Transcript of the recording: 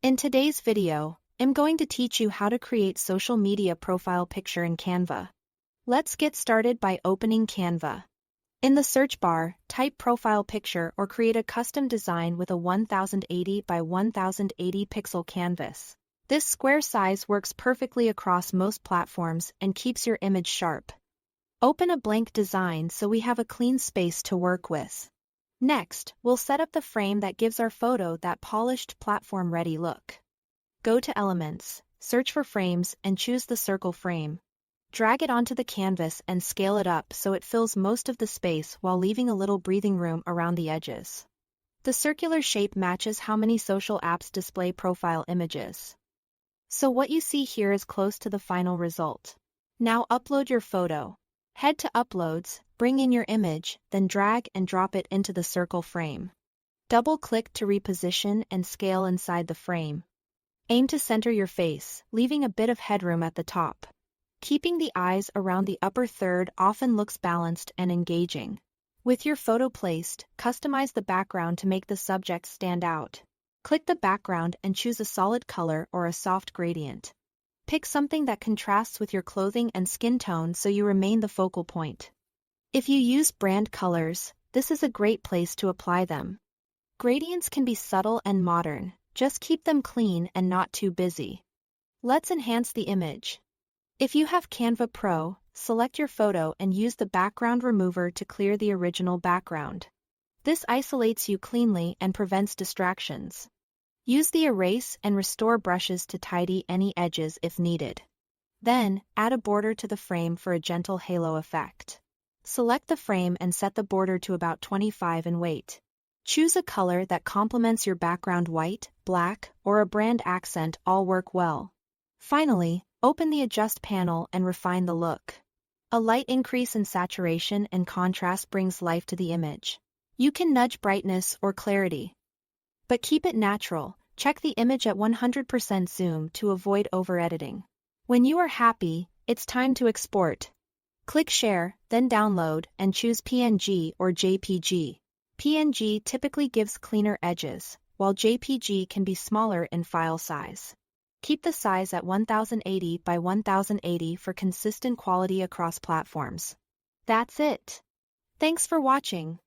In today's video, I'm going to teach you how to create social media profile picture in Canva. Let's get started by opening Canva. In the search bar, type profile picture or create a custom design with a 1080 by 1080 pixel canvas. This square size works perfectly across most platforms and keeps your image sharp. Open a blank design so we have a clean space to work with. Next, we'll set up the frame that gives our photo that polished platform-ready look. Go to Elements, search for Frames and choose the circle frame. Drag it onto the canvas and scale it up so it fills most of the space while leaving a little breathing room around the edges. The circular shape matches how many social apps display profile images. So what you see here is close to the final result. Now upload your photo. Head to Uploads, bring in your image, then drag and drop it into the circle frame. Double-click to reposition and scale inside the frame. Aim to center your face, leaving a bit of headroom at the top. Keeping the eyes around the upper third often looks balanced and engaging. With your photo placed, customize the background to make the subject stand out. Click the background and choose a solid color or a soft gradient. Pick something that contrasts with your clothing and skin tone so you remain the focal point. If you use brand colors, this is a great place to apply them. Gradients can be subtle and modern, just keep them clean and not too busy. Let's enhance the image. If you have Canva Pro, select your photo and use the background remover to clear the original background. This isolates you cleanly and prevents distractions. Use the erase and restore brushes to tidy any edges if needed. Then, add a border to the frame for a gentle halo effect. Select the frame and set the border to about 25 in weight. Choose a color that complements your background. White, black, or a brand accent all work well. Finally, open the Adjust panel and refine the look. A light increase in saturation and contrast brings life to the image. You can nudge brightness or clarity, but keep it natural. Check the image at 100% zoom to avoid over-editing. When you are happy, it's time to export. Click Share, then Download, and choose PNG or JPG. PNG typically gives cleaner edges, while JPG can be smaller in file size. Keep the size at 1080 by 1080 for consistent quality across platforms. That's it. Thanks for watching.